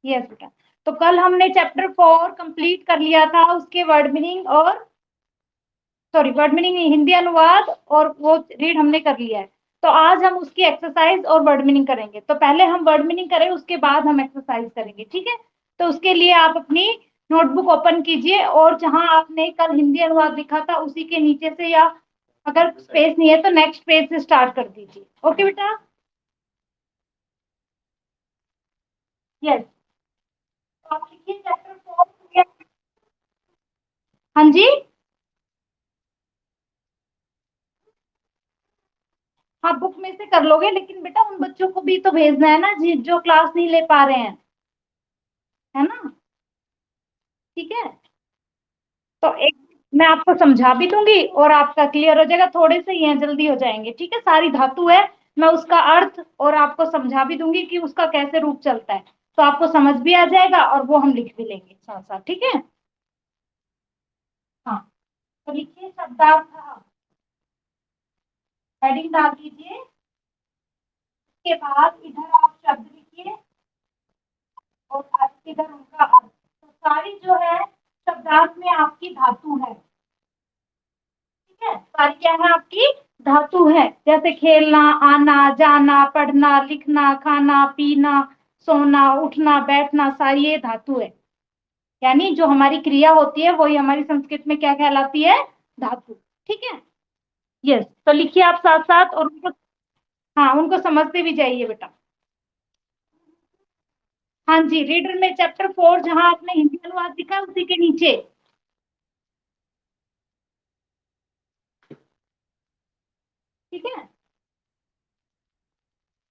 Yes बेटा। तो कल हमने चैप्टर 4 कंप्लीट कर लिया था, उसके वर्ड मीनिंग और सॉरी वर्ड मीनिंग नहीं, हिंदी अनुवाद और वो रीड हमने कर लिया है। तो आज हम उसकी एक्सरसाइज और वर्ड मीनिंग करेंगे। तो पहले हम वर्ड मीनिंग करें, उसके बाद हम एक्सरसाइज करेंगे, ठीक है। तो उसके लिए आप अपनी नोटबुक ओपन कीजिए और जहां आपने कल हिंदी अनुवाद लिखा था उसी के नीचे से, या अगर स्पेस नहीं है तो नेक्स्ट पेज से स्टार्ट कर दीजिए। ओके बेटा। यस। तो आप लिखिए चैप्टर 4। हाँ जी। हाँ बुक में से कर लोगे, लेकिन बेटा उन बच्चों को भी तो भेजना है ना जी जो क्लास नहीं ले पा रहे हैं, है ना। ठीक है। तो एक मैं आपको समझा भी दूंगी और आपका क्लियर हो जाएगा, थोड़े से ही हैं, जल्दी हो जाएंगे, ठीक है। सारी धातु है, मैं उसका अर्थ और आपको समझा भी दूंगी कि उसका कैसे रूप चलता है, तो आपको समझ भी आ जाएगा और वो हम लिख भी लेंगे साथ साथ, ठीक है। हाँ। तो लिखिए शब्दार्थ, हेडिंग डाल दीजिए। उसके बाद इधर आप शब्द लिखिए और इधर उनका अर्थ। तो सारी जो है शब्दार्थ में आपकी धातु है, ठीक है। सारी क्या है आपकी धातु है, जैसे खेलना, आना जाना, पढ़ना लिखना, खाना पीना, सोना उठना बैठना, सारी ये धातु है। यानी जो हमारी क्रिया होती है वही हमारी संस्कृत में क्या कहलाती है, धातु, ठीक है। यस। तो लिखिए आप साथ साथ और उनको, हाँ उनको समझते भी जाइए बेटा। हाँ जी, रीडर में चैप्टर 4 जहां आपने हिंदी अनुवाद लिखा है उसी के नीचे, ठीक है।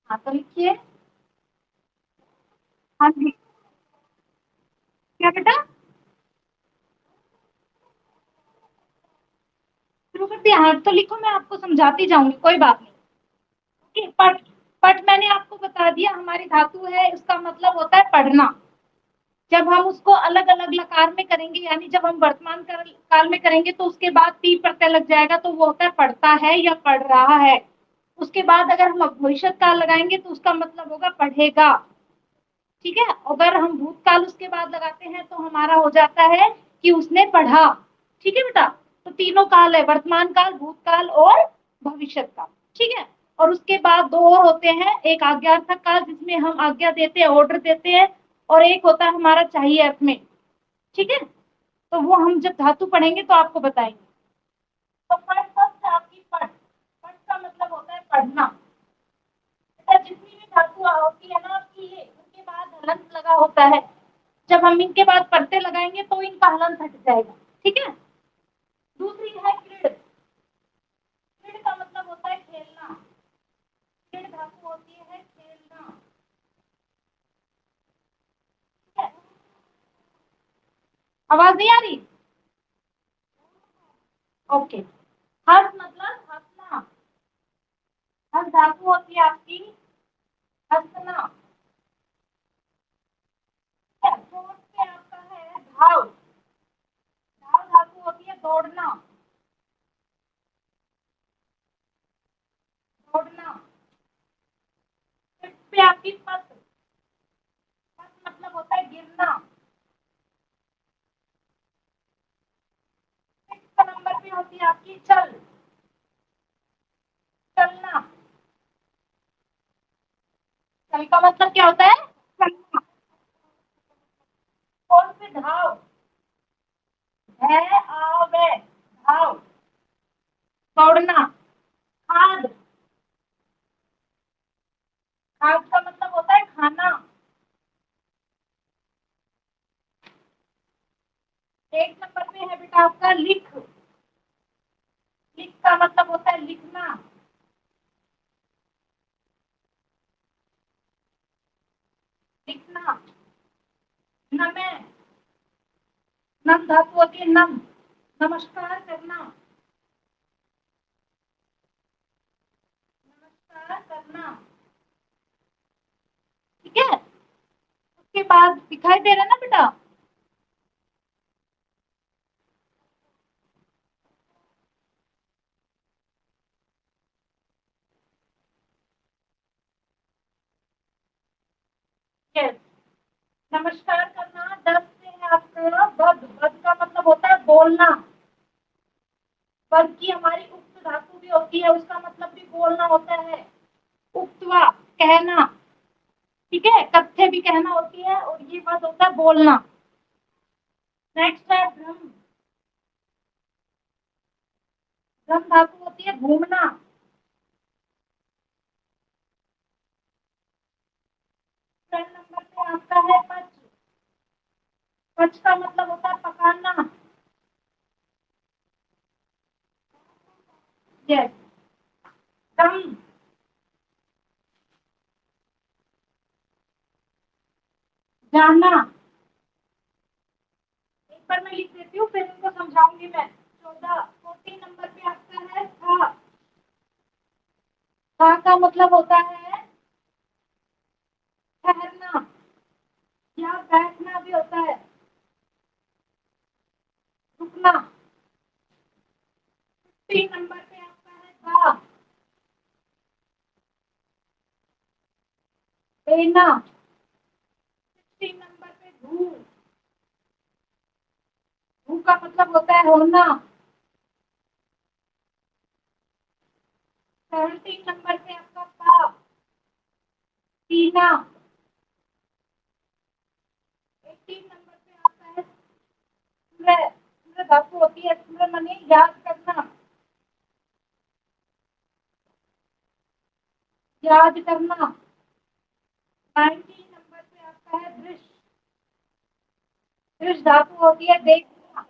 हाँ तो लिखिए। हाँ जी। क्या बेटा। शुरू कर दिया, हाँ तो लिखो, मैं आपको समझाती जाऊंगी, कोई बात नहीं। कि पट, पट मैंने आपको बता दिया हमारी धातु है, इसका मतलब होता है पढ़ना। जब हम उसको अलग अलग लकार में करेंगे, यानी जब हम वर्तमान काल में करेंगे तो उसके बाद ती प्रत्यय लग जाएगा, तो वो होता है पढ़ता है या पढ़ रहा है। उसके बाद अगर हम भविष्य काल लगाएंगे तो उसका मतलब होगा पढ़ेगा, ठीक है। अगर हम भूतकाल उसके बाद लगाते हैं तो हमारा हो जाता है कि उसने पढ़ा, ठीक है बेटा। तो तीनों काल है, वर्तमान काल, भूतकाल और भविष्य काल, ठीक है। और उसके बाद दो और होते हैं, एक आज्ञार्थक काल जिसमें हम आज्ञा देते हैं, ऑर्डर देते हैं, और एक होता है हमारा चाहिए अर्थ में, ठीक है। तो वो हम जब धातु पढ़ेंगे तो आपको बताएंगे। तो पढ़ फर्स्ट आपकी पढ़, पढ़ का मतलब होता है पढ़ना। जितनी भी धातु होती है ना आपकी, ये उनके बाद हलंत लगा होता है। जब हम इनके बाद पढ़ते लगाएंगे तो इनका हलंत हट जाएगा, ठीक है। दूसरी है क्रीड, क्रीड का मतलब होता है खेलना। क्रीड धातु होती है खेलना, ठीक है। आवाज नहीं आ रही। ओके। हर्ष मतलब हंसना, हर्ष धातु होती है आपकी हंसना, ठीक है। फोर्थ पे आपका है धाव, धाव धातु होती है दौड़ना, दौड़ना। फिफ्थ पे आपकी पत, पत मतलब होता है गिरना। सिक्स नंबर पे होती है आपकी चल, चलना। चल का मतलब क्या होता है, चलना। कौन से धाव, है आवे, धाव, दौड़ना। खाद, खाद का मतलब होता है खाना। एक नंबर पे है बेटा आपका लिख, लिख का मतलब होता है लिखना, लिखना। नमे, नम धातु होती है नम, नमस्कार करना, नमस्कार करना, ठीक है। उसके बाद दिखाई दे रहा है ना बेटा। यस। उसका मतलब भी बोलना होता है। उक्त्वा कहना, ठीक है, कथ्य भी कहना होती है और ये बात होता है बोलना। नेक्स्ट है भ्रम। भ्रम धातु होती है घूमना। सेकंड नंबर पे आपका है पच। पच का मतलब होता है पकाना। यस। दम। जानना। एक बार मैं लिख देती हूँ फिर इनको समझाऊंगी मैं। 14 नंबर पे आपका है था। था का मतलब होता है ठहरना या बैठना भी होता है, रुकना। 3 नंबर पे आपका है था। देना। 16 नंबर पे धू। धू का मतलब होता है होना। 17 नंबर पे आपका पा। पीना। 18 नंबर पे आता है स्मृ। स्मृ धातु होती है स्मृ माने याद करना। याद करना। 19 नंबर पे आपका है दृश्य। दृश्य धातु होती है देखना।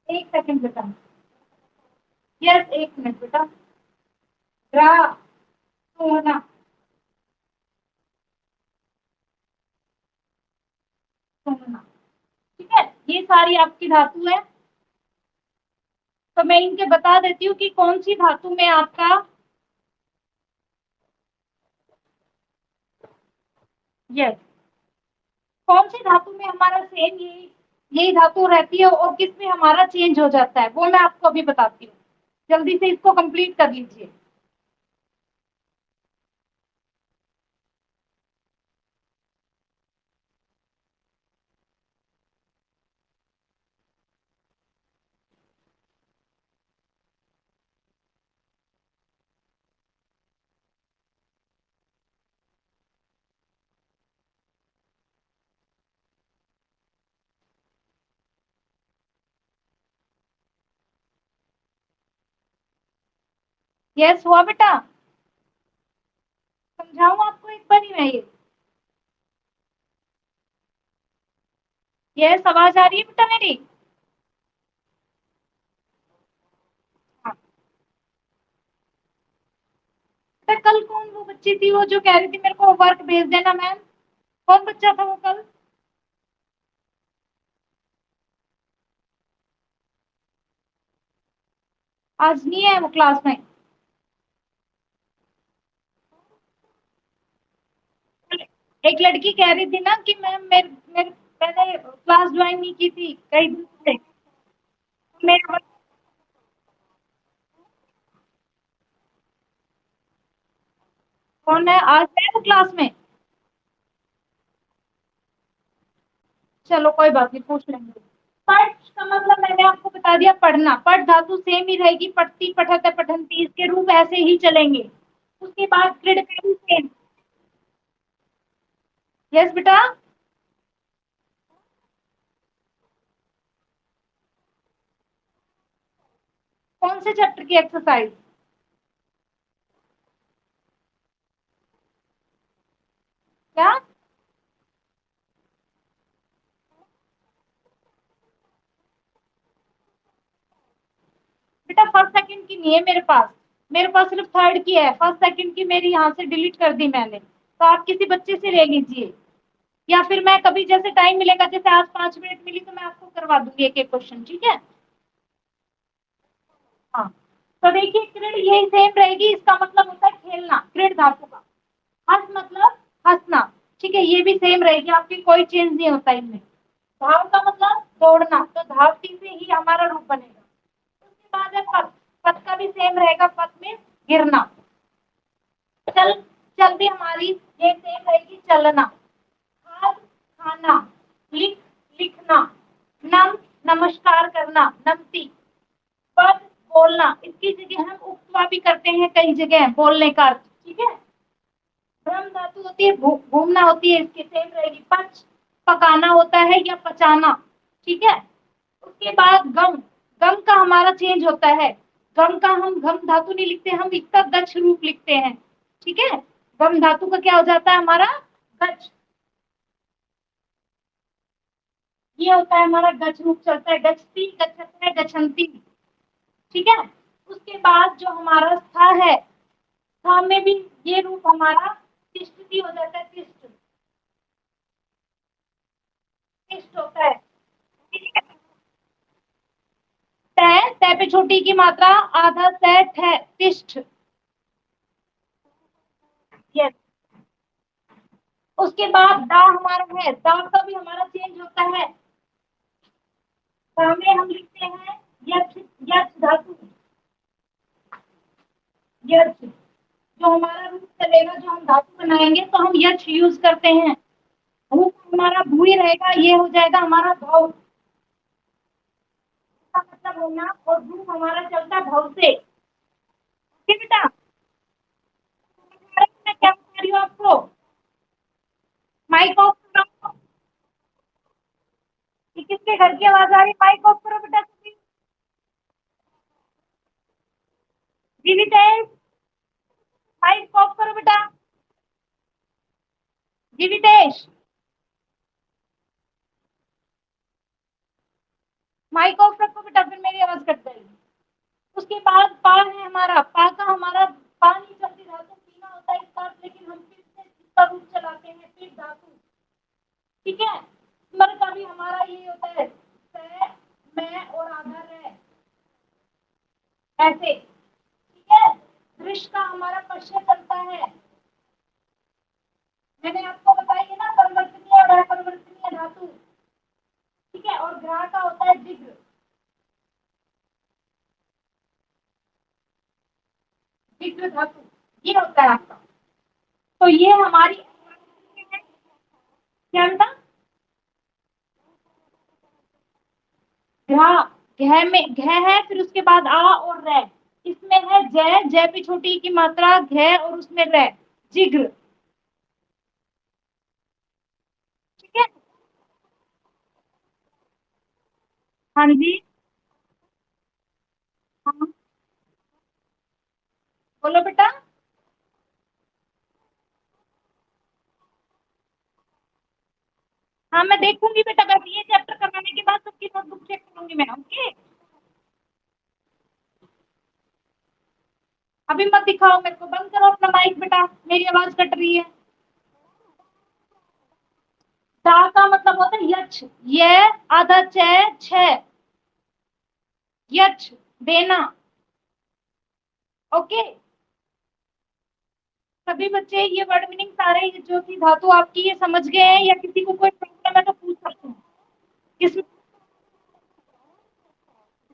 एक सेकंड बेटा। यस, एक मिनट बेटा। ड्रा। सोना। सोना। ठीक है, ये सारी आपकी धातु है। तो मैं इनके बता देती हूँ कि कौन सी धातु में आपका। यस। कौन सी धातु में हमारा सेम यही यही धातु रहती है और किस में हमारा चेंज हो जाता है वो मैं आपको अभी बताती हूँ। जल्दी से इसको कंप्लीट कर लीजिए। यस हुआ बेटा। समझाऊं आपको एक बार ही मैं ये। यस, आवाज आ रही है बेटा मेरी। हाँ। बेटा कल कौन वो बच्ची थी वो जो कह रही थी मेरे को वर्क भेज देना मैम। कौन बच्चा था वो कल। आज नहीं है वो क्लास में। एक लड़की कह रही थी ना कि मैम मैंने क्लास ज्वाइन नहीं की थी कई दिन से। मेरा कौन है आज है वो क्लास में। चलो कोई बात नहीं, पूछ लेंगे। पठ का मतलब मैंने आपको बता दिया पढ़ना। पठ धातु सेम ही रहेगी, पढ़ती पठत पठंती, इसके रूप ऐसे ही चलेंगे। उसके बाद क्रीड का भी सेम। यस बेटा। कौन से चैप्टर की एक्सरसाइज। क्या। बेटा फर्स्ट सेकंड की नहीं है मेरे पास। मेरे पास सिर्फ थर्ड की है, फर्स्ट सेकंड की मेरी यहाँ से डिलीट कर दी मैंने, तो आप किसी बच्चे से ले लीजिए। या फिर मैं कभी जैसे टाइम मिलेगा, जैसे आज 5 मिनट मिली तो मैं आपको करवा दूंगी एक एक क्वेश्चन, ठीक है। हाँ। तो देखिए क्रीड यही सेम रहेगी, इसका मतलब होता है खेलना, क्रीड धातु का। हंस मतलब हंसना। ठीक है, ये भी सेम रहेगी आपकी, कोई चेंज नहीं होता इनमें। धाव का मतलब दौड़ना, तो धावती से ही हमारा रूप बनेगा। उसके बाद है पथ। पथ का भी सेम रहेगा, पथ में गिरना। चल। चल भी हमारी ये सेम रहेगी, चलना। खाद खाना। लिख लिखना। नम नमस्कार करना, नमती। पद बोलना, इसकी जगह हम उक्त्वा भी करते हैं कई जगह बोलने का अर्थ, ठीक है। भ्रम धातु होती है, घूमना होती है, इसकी सेम रहेगी। पच पकाना होता है या पचाना, ठीक है। उसके बाद गम, गम का हमारा चेंज होता है। गम का हम घम धातु नहीं लिखते, हम इसका गच्छ रूप लिखते हैं, ठीक है। गम धातु का क्या हो जाता है हमारा गच्छ, ये होता है हमारा गच्छ रूप चलता है, गच्छति गच्छते गच्छन्ति, ठीक है। उसके बाद जो हमारा स्था है, स्था में भी ये रूप हमारा तिष्ठति हो जाता है, तिष्ठ, तिष्ठ होता है। तय, तय पे छोटी की मात्रा आधा तय ठय, तिष्ठ, यस। उसके बाद दा हमारा है, दा का भी हमारा चेंज होता है। दा में हम लिखते हैं यक्ष, यक्ष धातु, यक्ष, जो हमारा रूप चलेगा, जो हम धातु बनाएंगे तो हम यक्ष यूज करते हैं। रूप हमारा भू ही रहेगा, ये हो जाएगा हमारा भव का मतलब होना, और रूप हमारा चलता भव से, ठीक है बेटा। मैं क्या बता रही हूँ आपको, माइक ऑफ करो। ये किसके घर की आवाज आ रही है, माइक ऑफ करो बेटा सभी। जीवितेश, माइक ऑफ करो बेटा, जीवितेश, माइक ऑफ रखो बेटा, फिर मेरी आवाज कट जाएगी। उसके बाद पा है हमारा, पा का हमारा पानी चलती धातु पीना होता है इसका, लेकिन हम फिर से इसका रूप चलाते हैं फिर धातु, ठीक है। स्मर का भी हमारा यही होता है, से, मैं और आधा रह, ऐसे, ठीक है। दृश्य का हमारा पश्य चलता है, मैंने आपको बताई है ना, परिवर्तनीय और अपरिवर्तनीय धातु, ठीक है। और ग्रह का होता है जिग्र, जिग्र धातु, ये होता है आपका। तो ये हमारी क्या था, घा, घ में घ है, फिर उसके बाद आ और रै, इसमें है जय, जय पे छोटी की मात्रा घ और उसमें रै, जिग्र, ठीक है। हाँ जी, हाँ बोलो बेटा। हाँ मैं देखूंगी बेटा, बस ये चैप्टर करवाने के बाद सबकी नोटबुक चेक करूंगी मैं, ओके। अभी मत दिखाओ मेरे को, बंद करो अपना माइक बेटा, मेरी आवाज कट रही है। दा का मतलब होता है यक्ष, ये आधा च छ, यक्ष, देना, ओके। सभी बच्चे ये वर्ड मीनिंग सारे जो थी धातु आपकी ये समझ गए हैं, या किसी को कोई प्रॉब्लम है तो पूछ सकते हैं। किस,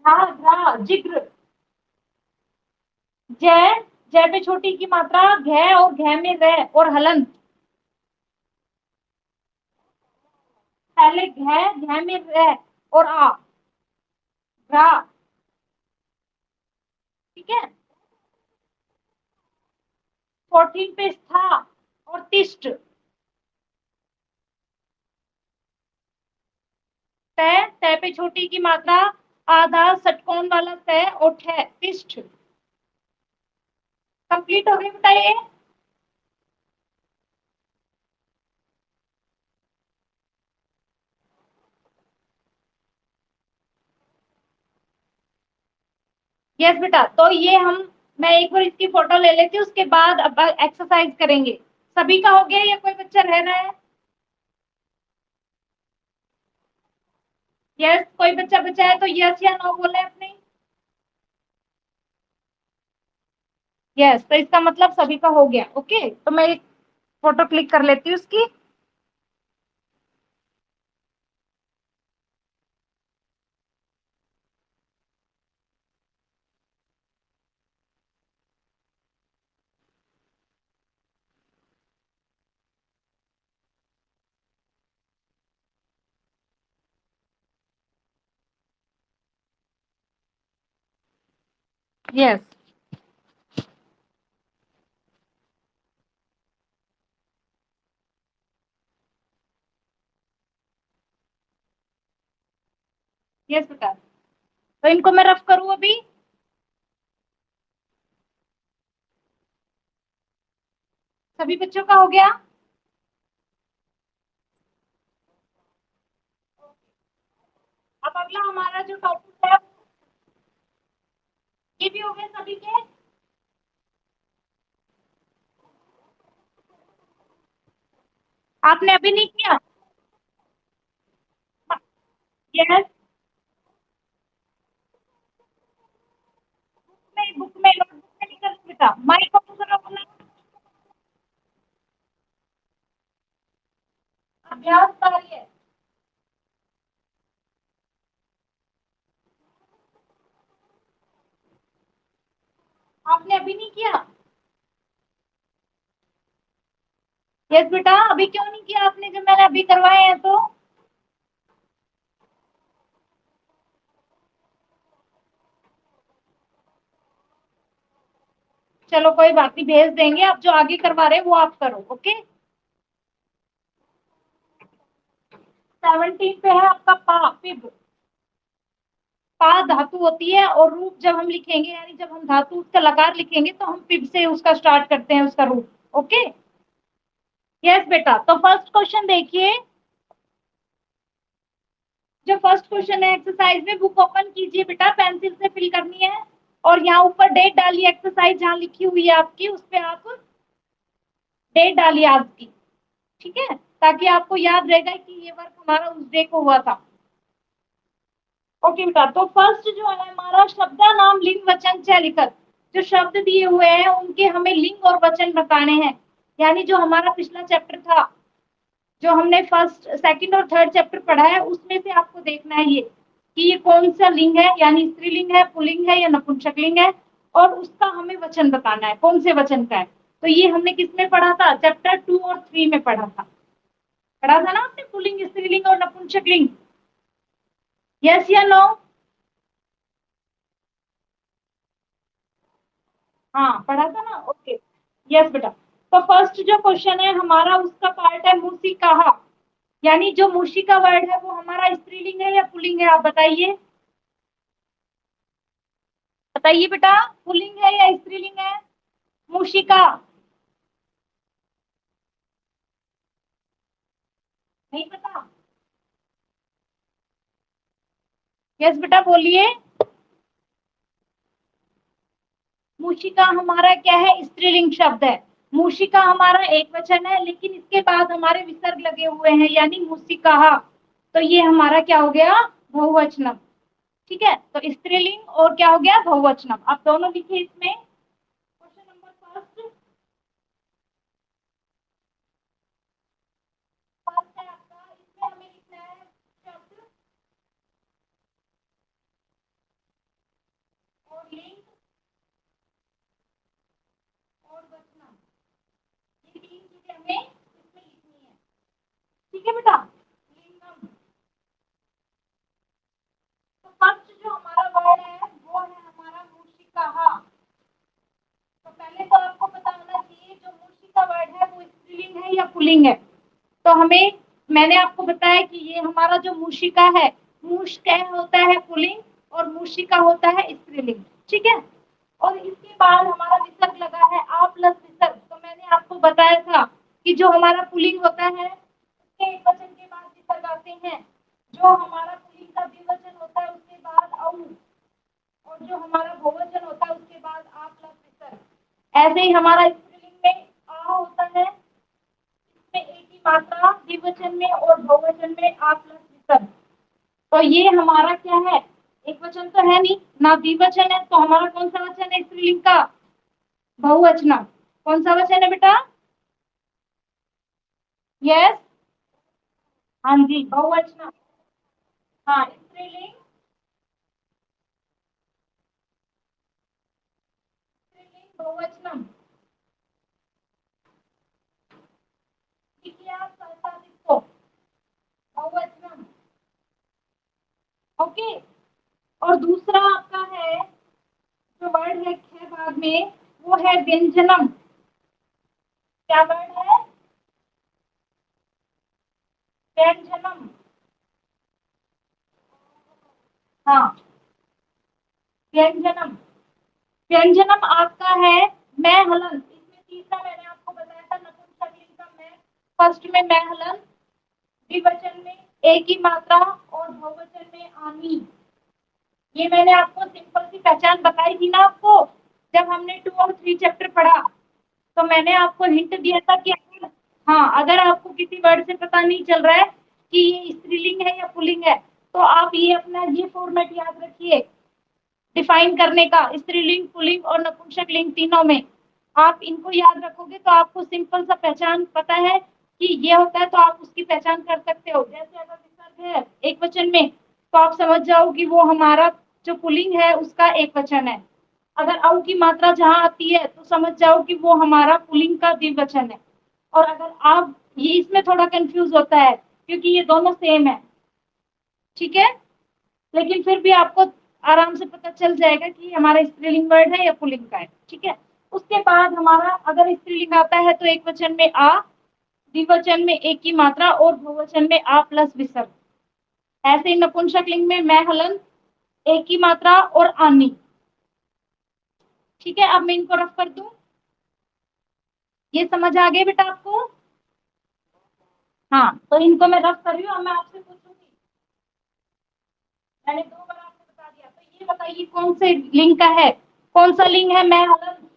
हाँ हाँ जिग्र, जय, जय पे छोटी की मात्रा घ और घ में रह और हलंत, पहले घ, घ में रह और आ, रा, ठीक है। 14 पे स्था और तिष्ट, तय, तय पे छोटी की मात्रा आधा षटकोण वाला तय और ठय, तिष्ठ, कंप्लीट हो गई बेटा ये। यस बेटा, तो ये हम, मैं एक बार इसकी फोटो ले लेती हूँ, उसके बाद अब एक्सरसाइज करेंगे। सभी का हो गया या कोई बच्चा रह रहा है, यस। कोई बच्चा बचा है तो यस या नो बोले अपने, यस। तो इसका मतलब सभी का हो गया, ओके। तो मैं एक फोटो क्लिक कर लेती हूँ उसकी। यस। यस बेटा, तो इनको मैं रफ करूँ अभी। सभी बच्चों का हो गया। अब अगला हमारा जो टॉपिक है, ये भी हो गए सभी के। आपने अभी नहीं किया? यस। नहीं, बुक में, नोटबुक में नहीं कर बेटा, माइक ऑन करो अपना। अभ्यास कार्य। आपने अभी नहीं किया? यस बेटा, अभी क्यों नहीं किया आपने जब मैंने अभी करवाए हैं तो? चलो कोई बात नहीं, भेज देंगे। आप जो आगे करवा रहे हैं वो आप करो। ओके। 17 पे है आपका पा, पिब। पा धातु होती है और रूप जब हम लिखेंगे, यानी जब हम धातु उसका लकार लिखेंगे तो हम पिब से उसका स्टार्ट करते हैं, उसका रूप। ओके। यस बेटा, तो फर्स्ट क्वेश्चन देखिए। जो फर्स्ट क्वेश्चन है एक्सरसाइज में, बुक ओपन कीजिए बेटा, पेंसिल से फिल करनी है। और यहाँ ऊपर डेट डालिए, एक्सरसाइज जहाँ लिखी हुई है आपकी उस पे आप डेट डालिए आज की। ठीक है, ताकि आपको याद रहेगा कि ये वर्क हमारा उस डे को हुआ था। ओके बेटा, तो फर्स्ट जो है हमारा शब्दा नाम लिंग वचन च लिखत। जो शब्द दिए हुए हैं उनके हमें लिंग और वचन बताने हैं। यानी जो हमारा पिछला चैप्टर था, जो हमने फर्स्ट सेकंड और थर्ड चैप्टर पढ़ा है, उसमें से आपको देखना है ये कि ये कौन सा लिंग है, यानी स्त्रीलिंग है, पुल्लिंग है या नपुंसकलिंग है। और उसका हमें वचन बताना है, कौन से वचन का है। तो ये हमने किसमें पढ़ा था? चैप्टर 2 और 3 में पढ़ा था। पढ़ा था ना आपने, पुल्लिंग, स्त्रीलिंग और नपुंसकलिंग। यस या नो? हाँ पढ़ा था ना। ओके। यस बेटा, तो फर्स्ट जो क्वेश्चन है हमारा, उसका पार्ट है मूसिकाहा। यानी जो मूषिका वर्ड है वो हमारा स्त्रीलिंग है या पुल्लिंग है, आप बताइए। बताइए बेटा, पुल्लिंग है या स्त्रीलिंग है? मूषिका। नहीं पता? यस बेटा बोलिए। मूषिका हमारा क्या है? स्त्रीलिंग शब्द है। मूषिका हमारा एक वचन है, लेकिन इसके बाद हमारे विसर्ग लगे हुए हैं, यानी मूसिका। तो ये हमारा क्या हो गया? बहुवचनम। ठीक है, तो स्त्रीलिंग और क्या हो गया? बहुवचनम। आप दोनों लिखिए इसमें। Question number first. फर्स्ट है आपका, इसमें हमें लिखना है शब्द और लिंग और वचनम। ये तीन चीजें हमें इसमें लिखनी है। ठीक है बेटा। लिंगम। तो फर्स्ट जो हमारा वर्ड है वो है हमारा मूषिका। तो पहले तो आपको पता होना चाहिए जो मूषिका वर्ड है वो स्त्रीलिंग है या पुल्लिंग है। तो हमें, मैंने आपको बताया कि ये हमारा जो मूषिका है, मूष कह होता है पुल्लिंग और मूषिका होता है स्त्रीलिंग। ठीक है। और इसके बाद हमारा विसर्ग लगा है आ प्लस विसर्ग। तो मैंने आपको बताया था कि जो हमारा पुल्लिंग होता है उसके एक वचन के बाद विसर्ग आते हैं। जो हमारा पुल्लिंग का द्विवचन होता है उसके बाद औ। और जो हमारा बहुवचन होता है उसके बाद आ प्लस विसर्ग। ऐसे ही हमारा स्त्रीलिंग में आ होता है, इसमें एक ही मात्रा, द्विवचन में और बहुवचन में आ प्लस विसर्ग। तो ये हमारा क्या है? एक वचन तो है नहीं ना, द्विवचन है, तो हमारा कौन सा वचन है स्त्रीलिंग का? बहुवचन। कौन सा वचन है बेटा? यस। हाँ जी, बहुवचन। हाँ, स्त्रीलिंग। स्त्रीलिंग बहुवचन। लिखिए आप साथ इसको, बहुवचन। ओके। और दूसरा आपका है, जो वर्ड है बाद में वो है व्यंजनम। क्या वर्ड है? व्यंजनम। हाँ, व्यंजनम। व्यंजनम आपका है मैं हलन। इसमें तीसरा मैंने आपको बताया था नपुंसकलिंग का मैं। फर्स्ट में मैं हलन, द्विवचन में एक ही मात्रा और बहुवचन में आनी। ये मैंने आपको सिंपल सी पहचान बताई थी ना आपको, जब हमने 2 और 3 चैप्टर पढ़ा। तो मैंने आपको हिंट दिया था कि अगर, हाँ, अगर आपको किसी वर्ड से पता नहीं चल रहा है कि ये स्त्रीलिंग है या पुल्लिंग है, तो आप ये अपना ये फॉर्मेट याद रखिए डिफाइन करने का, स्त्रीलिंग, पुल्लिंग और नपुंसकलिंग तीनों में। आप इनको याद रखोगे तो आपको सिंपल सा पहचान पता है कि ये होता है, तो आप उसकी पहचान कर सकते हो। जैसे अगर विसर्ग है एक वचन में, तो आप समझ जाओ कि वो हमारा जो पुल्लिंग है उसका एक वचन है। अगर औ की मात्रा जहां आती है तो समझ जाओ कि वो हमारा पुल्लिंग का द्विवचन है। और अगर आप ये, इसमें थोड़ा कंफ्यूज होता है क्योंकि ये दोनों सेम है, ठीक है, लेकिन फिर भी आपको आराम से पता चल जाएगा कि हमारा स्त्रीलिंग वर्ड है या पुल्लिंग का है, ठीक है। उसके बाद हमारा अगर स्त्रीलिंग आता है तो एक वचन में आ, द्विवचन में एक की मात्रा और बहुवचन में आ प्लस विसर्ग। ऐसे ही नपुंसकलिंग में मैं हलन, एक की मात्रा और आनी। ठीक है, अब मैं इनको रफ कर दूं। ये समझ आ गए बेटा आपको? हाँ, तो इनको मैं रफ कर रही हूँ। अब मैं आपसे पूछूंगी, मैंने 2 बार आपको बता दिया, तो ये बताइए कौन से लिंग का है, कौन सा लिंग है मैं हलन?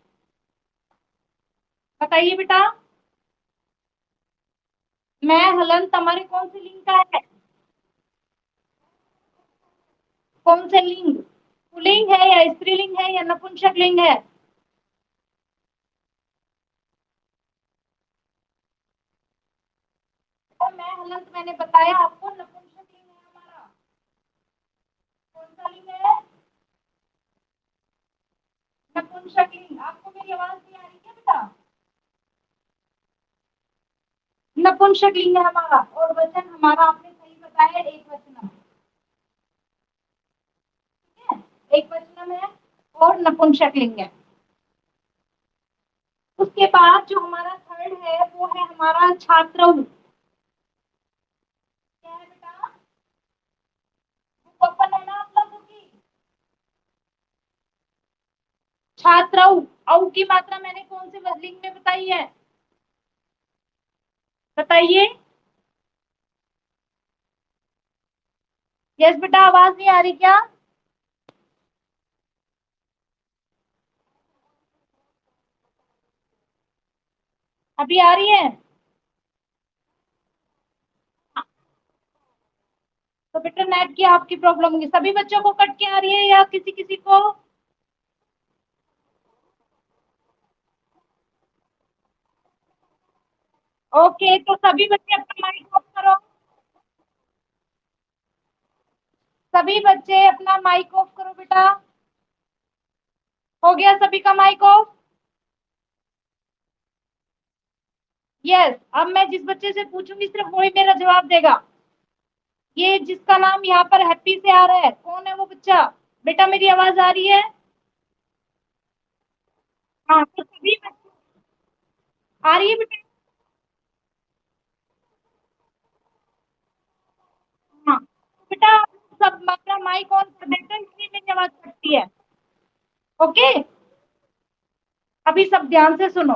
बताइए बेटा, मैं हलन तुम्हारे कौन से लिंग का है? कौन से लिंग? पुल्लिंग है या स्त्रीलिंग है या नपुंसक लिंग है? तो मैं हलन तो मैंने बताया आपको नपुंसक लिंग है हमारा। कौन सा लिंग है? नपुंसक लिंग। आपको मेरी आवाज नहीं आ रही क्या बेटा? नपुंसक लिंग है हमारा, और वचन हमारा आपने सही बताया एक वचन, एक वचन है और नपुंसक लिंग है। उसके बाद जो हमारा थर्ड है वो है हमारा छात्र। क्या है बेटा? ओपन है ना आप लोगों की? छात्र। औ की मात्रा मैंने कौन से लिंग में बताई है? बताइए। यस बेटा, आवाज नहीं आ रही क्या? अभी आ रही है? तो बेटा नेट की आपकी प्रॉब्लम होगी। सभी बच्चों को कट के आ रही है या किसी किसी को? ओके, तो सभी बच्चे अपना माइक ऑफ करो। सभी बच्चे अपना माइक ऑफ करो बेटा। हो गया सभी का माइक ऑफ? यस। अब मैं जिस बच्चे से पूछूंगी सिर्फ वही मेरा जवाब देगा। ये जिसका नाम यहाँ पर हैप्पी से आ रहा है, कौन है वो बच्चा? बेटा मेरी आवाज आ रही है? हाँ, तो सभी बच्चे आ रही है बेटा? हाँ, तो बेटा आप सब अपना माइक ऑन कर देते हैं इसलिए मेरी आवाज कटती है। ओके, अभी सब ध्यान से सुनो।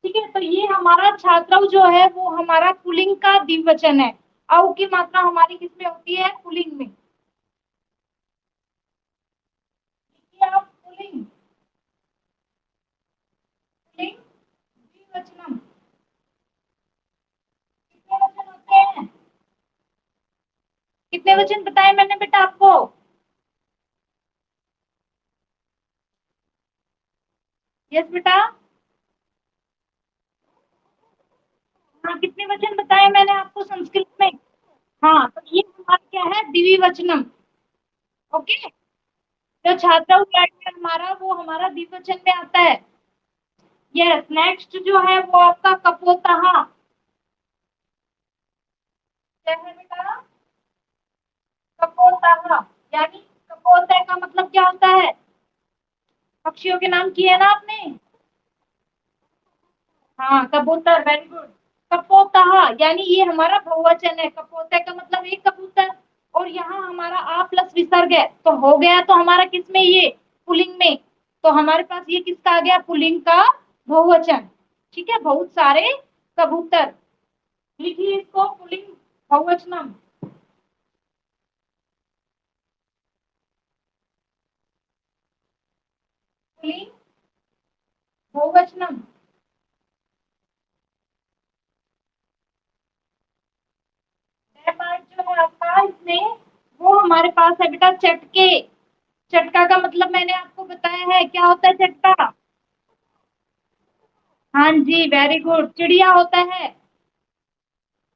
ठीक है, तो ये हमारा छात्र जो है वो हमारा पुल्लिंग का द्विवचन है। औ की मात्रा हमारी किसमें होती है? पुल्लिंग में। देखिए आप, पुल्लिंग, पुल्लिंग द्विवचनम। कितने वचन होते हैं? कितने वचन बताए मैंने बेटा आपको? यस बेटा। हाँ, कितने वचन बताए मैंने आपको संस्कृत में? हाँ, तो ये हमारा क्या है? द्विवचनम। ओके, जो छात्र हमारा वो हमारा द्विवचन में आता है। यस, नेक्स्ट जो है वो आपका कपोतहा। क्या है बेटा? कपोतहा। यानी कपोत का मतलब क्या होता है? पक्षियों के नाम किए ना आपने? हाँ, कबूतर, वेरी गुड। कपोताहा, यानी ये हमारा बहुवचन है। कपोते का मतलब एक कबूतर, और यहाँ हमारा आ प्लस विसर्ग है, तो हो गया तो हमारा किस में ये, पुल्लिंग में। तो हमारे पास ये किसका आ गया, पुल्लिंग का बहुवचन। ठीक है, बहुत सारे कबूतर। लिखिए इसको, पुल्लिंग बहुवचनम। पुल्लिंग बहुवचनम। पार्ट जो है आपका इसमें, वो हमारे पास है बेटा चटके। चटका का मतलब मैंने आपको बताया है, क्या होता है चटका? हाँ जी, वेरी गुड, चिड़िया होता है।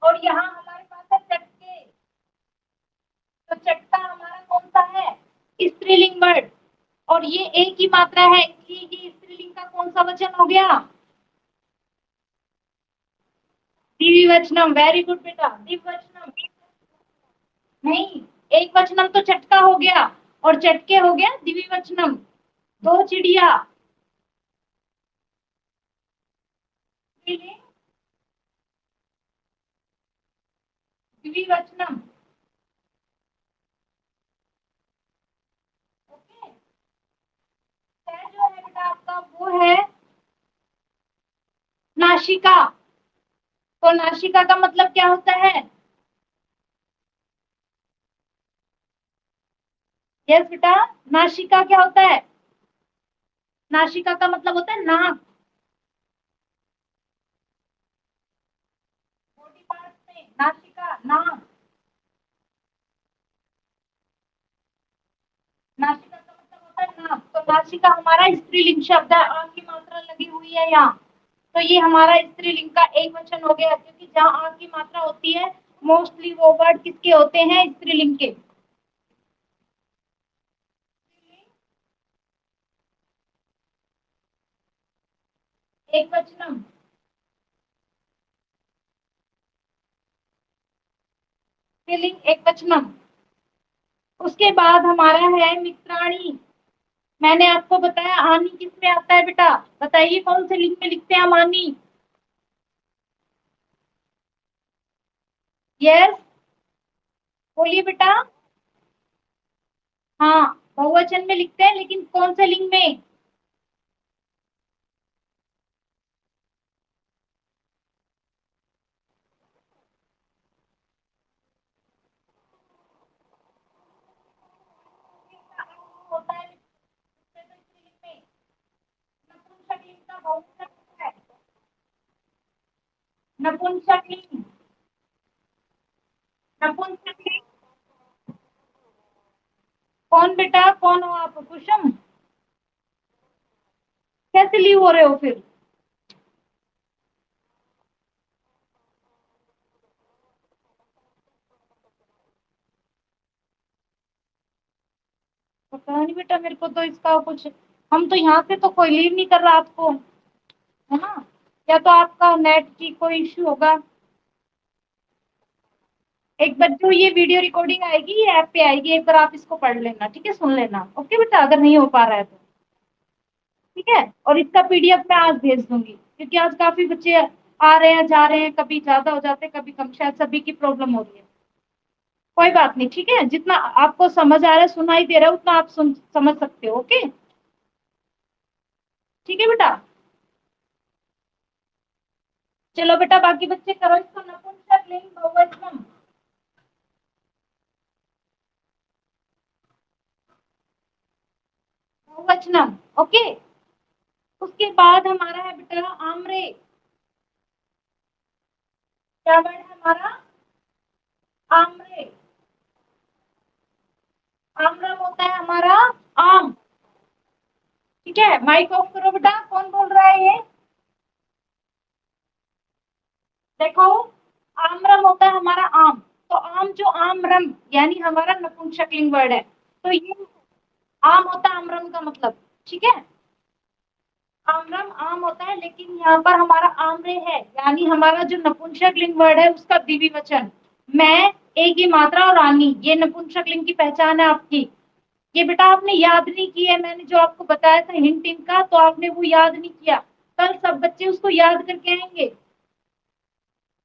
और यहाँ हमारे पास है चटके। तो चटका हमारा कौन सा है, स्त्रीलिंग वर्ड। और ये एक ही मात्रा है, इसलिए ये स्त्रीलिंग का कौन सा वचन हो गया, द्विवचनम। वेरी गुड बेटा, द्विवचनम। नहीं, एक वचनम तो चटका हो गया, और चटके हो गया द्विवचनम, दो चिड़िया। द्विवचनम। ओके, जो है बेटा आपका वो है नासिका। तो नासिका का मतलब क्या होता है? यस बेटा, नासिका क्या होता है? नासिका का मतलब होता है नाक। बॉडी पार्ट में नासिका, नाक। नासिका का मतलब होता है नाक। तो नासिका हमारा स्त्रीलिंग शब्द है, आंख की मात्रा लगी हुई है यहाँ। तो ये हमारा स्त्रीलिंग का एक वचन हो गया, क्योंकि जहाँ आंख की मात्रा होती है, मोस्टली वो वर्ड किसके होते हैं, स्त्रीलिंग के। एक वचनम। स्त्रीलिंग एक वचनम। उसके बाद हमारा है मित्राणी। मैंने आपको बताया आनी किस में आता है बेटा, बताइए कौन से लिंग में लिखते हैं हम आनी? यस, बोलिए बेटा। हाँ, बहुवचन में लिखते हैं, लेकिन कौन से लिंग में? होता है स्त्रीलिंग में, नपुंसक लिंग का बहुवचन होता है, नपुंसक लिंग। नपुंसक लिंग। कौन बेटा, कौन हो आप, कुसुम? कैसे लीव हो रहे हो फिर? पता नहीं बेटा, मेरे को तो इसका कुछ, हम तो यहाँ से तो कोई लीव नहीं कर रहा आपको, है ना? या तो आपका नेट की कोई इश्यू होगा। एक बार जो ये वीडियो रिकॉर्डिंग आएगी, ये ऐप पे आएगी, एक बार आप इसको पढ़ लेना, ठीक है, सुन लेना। ओके बेटा, अगर नहीं हो पा रहा है तो। ठीक है, और इसका पीडीएफ मैं आज भेज दूंगी, क्योंकि आज काफी बच्चे आ रहे हैं, जा रहे हैं, कभी ज्यादा हो जाते हैं, कभी कम, शायद सभी की प्रॉब्लम हो रही है। कोई बात नहीं, ठीक है, जितना आपको समझ आ रहा है, सुनाई दे रहा है, उतना आप समझ सकते हो। ओके, ठीक है बेटा। चलो बेटा, बाकी बच्चे करो इसको, नपुंसक लिंग बहुवचनम। बहुवचनम। ओके, उसके बाद हमारा है बेटा आमरे। क्या वर्ड है हमारा, आमरे। आम्रम होता है हमारा आम। ठीक है, माइक ऑफ करो बेटा, कौन बोल रहा है ये? देखो, आम्रम होता है हमारा आम। तो आम जो आम्रम, यानी हमारा नपुंसकलिंग वर्ड है। तो ये आम होता है आम्रम का मतलब। ठीक है, आम्रम आम होता है, लेकिन यहाँ पर हमारा आम्रे है, यानी हमारा जो नपुंसकलिंग वर्ड है उसका द्विवचन। मैं, एक ही मात्रा, और रानी, ये नपुंसकलिंग की पहचान है आपकी। ये बेटा आपने याद नहीं किया है, मैंने जो आपको बताया था हिंट इनका, तो आपने वो याद नहीं किया। कल सब बच्चे उसको याद करके आएंगे।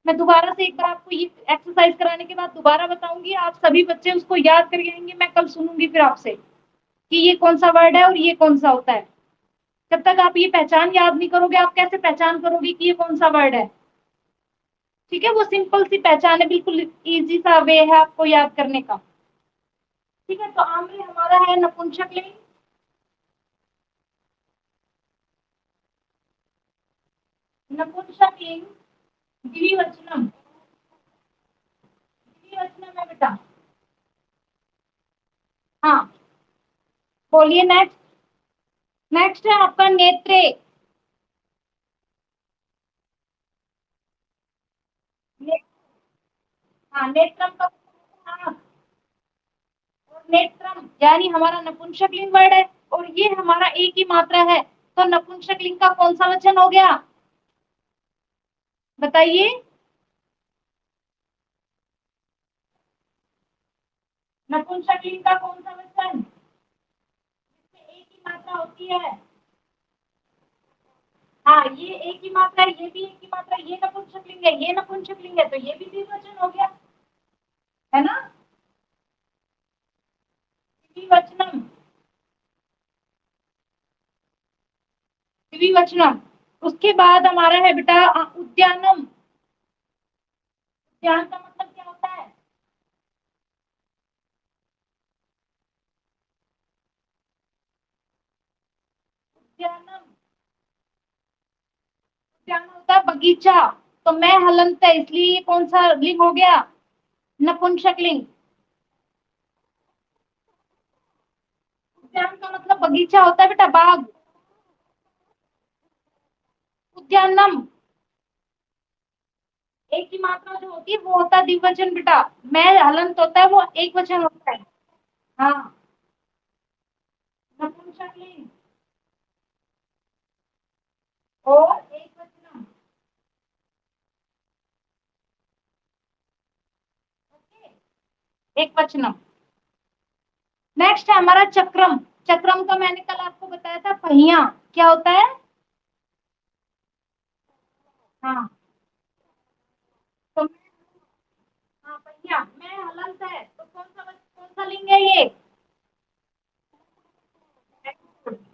मैं दोबारा से एक बार आपको ये एक्सरसाइज कराने के बाद दोबारा बताऊंगी, आप सभी बच्चे उसको याद करके आएंगे। मैं कल सुनूंगी फिर आपसे कि ये कौन सा वर्ड है और ये कौन सा होता है। जब तक आप ये पहचान याद नहीं करोगे, आप कैसे पहचान करोगे कि ये कौन सा वर्ड है। ठीक है, वो सिंपल सी पहचान है, बिल्कुल इजी सा वे है आपको याद करने का। ठीक है, तो आमरे हमारा है नपुंसक लिंग। नपुंसक लिंग द्विवचनम। द्विवचनम है बेटा। हाँ, बोलिए नेक्स्ट। नेक्स्ट है आपका नेत्रे। ने, हाँ, नेत्रम का हाँ, और नेत्रम यानी हमारा नपुंसक लिंग वर्ड है, और ये हमारा एक ही मात्रा है, तो नपुंसक लिंग का कौन सा वचन हो गया, बताइए। नपुंसक लिंग का कौन सा वचन जिसमें एक ही मात्रा होती है। हाँ, ये एक ही मात्रा है, ये भी एक ही मात्रा, ये नपुंसक लिंग है, ये नपुंसक लिंग है, तो ये भी द्विवचन हो गया, है ना। द्विवचनम। द्विवचनम। उसके बाद हमारा है बेटा उद्यानम। उद्यान का मतलब क्या होता है। उद्यानम, उद्यान होता है बगीचा। तो मैं हलंत है, इसलिए ये कौन सा लिंग हो गया, नपुंसक लिंग। उद्यान का मतलब बगीचा होता है बेटा, बाग। उद्यानम एक ही मात्रा जो होती है वो होता है द्विवचन बेटा। मैं हलंत होता है, वो एक वचन होता है। हाँ, नपुंसक लिंग और एक वचनम। एक वचनम। नेक्स्ट है हमारा चक्रम। चक्रम का मैंने कल आपको बताया था पहिया, क्या होता है। हाँ, तो हाँ पहिया, मैं हलंत है, तो कौन सा लिंग है ये।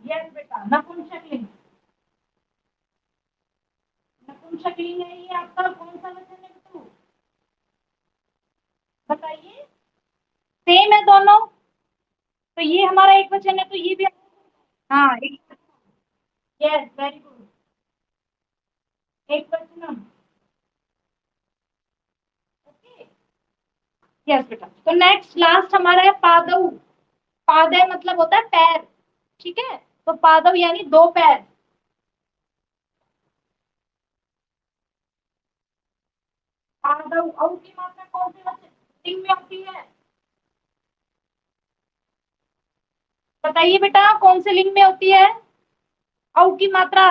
यस बेटा, नपुंसक लिंग। नपुंसक लिंग है ये आपका, कौन सा वचन है बेटू, बताइए। सेम है दोनों, तो ये हमारा एक वचन है, तो ये भी। हाँ, एक। Yes, very good. एक वचनम। ओके। यस बेटा, तो नेक्स्ट लास्ट हमारा है पादव। पादय मतलब होता है पैर, ठीक है, तो पादव यानी दो पैर। पादव औ की मात्रा कौन से वचन लिंग में होती है, बताइए बेटा, कौन से लिंग में होती है औ की मात्रा।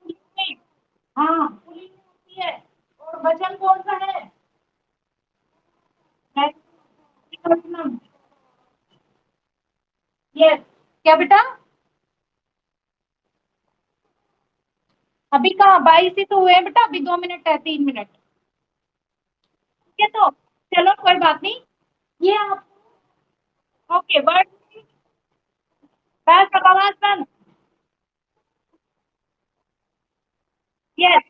पुल्लिंग में। हाँ, पुल्लिंग में होती है, और वचन कौन सा है, वचनम। यस, क्या बेटा, अभी कहाँ 22 ही तो हुए हैं बेटा, अभी 2 मिनट है, 3 मिनट। ठीक है, तो चलो कोई बात नहीं। ये आप ओके वर्ड, बस अब आवाज बंद। यस,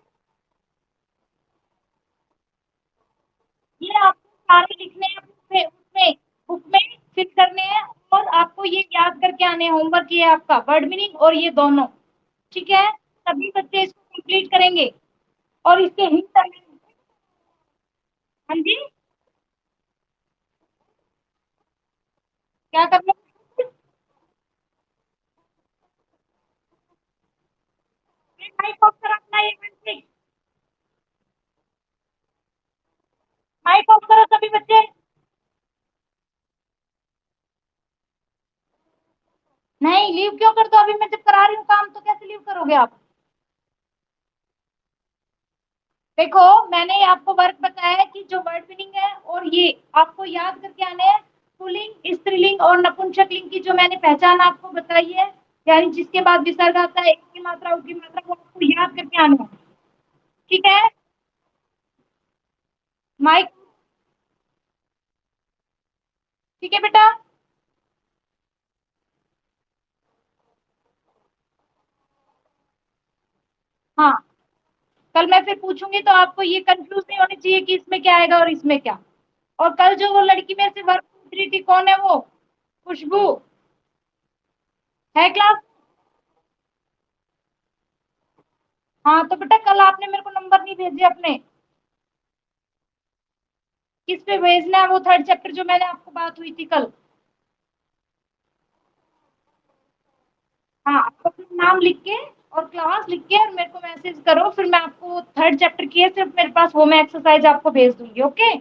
ये आपको सारे लिखने हैं उसमें उसमें बुक में फिल करने हैं, और आपको ये याद करके आने हैं, होमवर्क ये है आपका, वर्ड मीनिंग और ये दोनों। ठीक है, सभी बच्चे इसको कंप्लीट करेंगे, और इसके हिंट। हाँ जी, क्या करना है? माइक ऑफ करो अपना, ये बच्चे माइक ऑफ करो सभी बच्चे। नहीं, लीव क्यों कर दो, अभी मैं जब करा रही हूँ काम, तो कैसे लीव करोगे आप। देखो, मैंने ये आपको वर्क बताया है कि जो वर्ड मीनिंग है और ये आपको याद करके आने हैं। पुल्लिंग, स्त्रीलिंग और नपुंसकलिंग की जो मैंने पहचान आपको बताई है, यानी जिसके बाद विसर्ग आता है, एक की मात्रा, उ की मात्रा, वो आपको याद करके आना है। ठीक है। माइक। ठीक है बेटा। हाँ, कल मैं फिर पूछूंगी तो आपको ये कंफ्यूज नहीं होनी चाहिए कि इसमें क्या आएगा और इसमें क्या। और कल जो वो लड़की मेरे से वर्क पूछ रही थी, कौन है वो? खुशबू। है क्लास? हाँ, तो बेटा कल आपने मेरे को नंबर नहीं भेजे अपने। किस पे भेजना है? वो थर्ड चैप्टर जो मैंने आपको बात हुई थी कल। हाँ, आप अपना नाम लिख के और क्लास लिख के और मेरे को मैसेज करो, फिर मैं आपको थर्ड चैप्टर की है सिर्फ मेरे पास, वो मैं एक्सरसाइज आपको भेज दूंगी। ओके।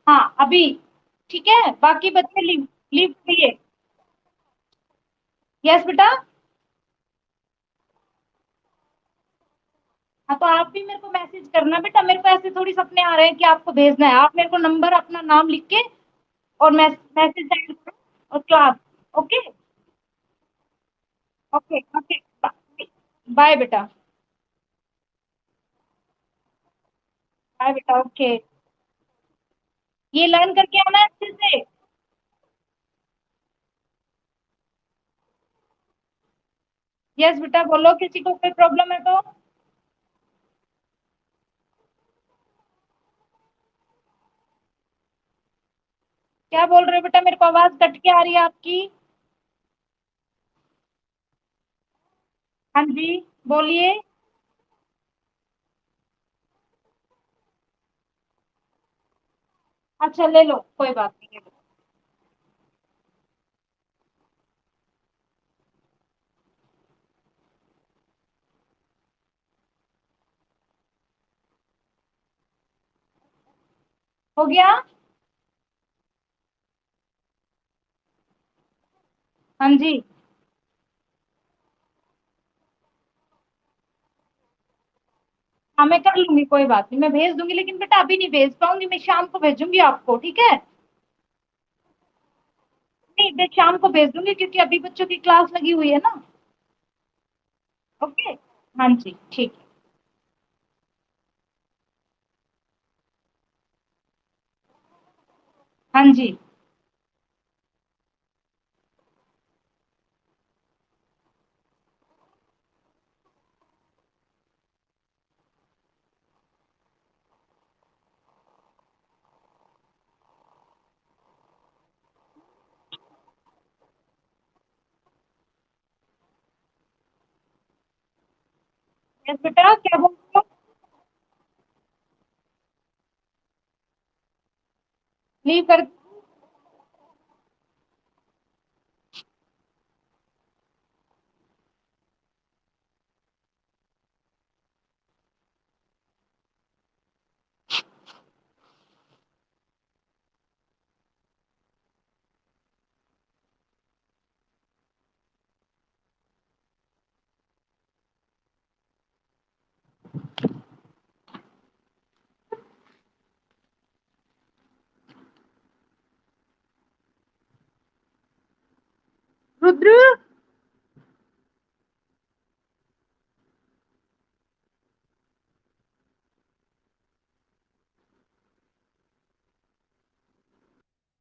हाँ, अभी। ठीक है, बाकी बच्चे लीव लीव करिए। यस बेटा। हाँ, तो आप भी मेरे को मैसेज करना बेटा, मेरे को ऐसे थोड़ी सपने आ रहे हैं कि आपको भेजना है। आप मेरे को नंबर, अपना नाम लिख के और मैसेज सेंड करो और class. Okay. Okay. Okay. Bye बेटा। बाय बेटा। ओके। ये लर्न करके आना है अच्छे से। यस बेटा, बोलो, किसी को कोई प्रॉब्लम है तो। क्या बोल रहे हो बेटा? मेरे को आवाज कट के आ रही है आपकी। हाँ जी, बोलिए। अच्छा, ले लो, कोई बात नहीं है। हो गया। हाँ जी। हाँ, मैं कर लूंगी, कोई बात नहीं, मैं भेज दूंगी, लेकिन बेटा अभी नहीं भेज पाऊंगी, मैं शाम को भेजूंगी आपको, ठीक है? नहीं, मैं शाम को भेज दूंगी क्योंकि अभी बच्चों की क्लास लगी हुई है ना। ओके। हाँ जी, ठीक है। हाँ जी। यस बेटा, क्या बोल रहे हो? लीव कर। रुद्र।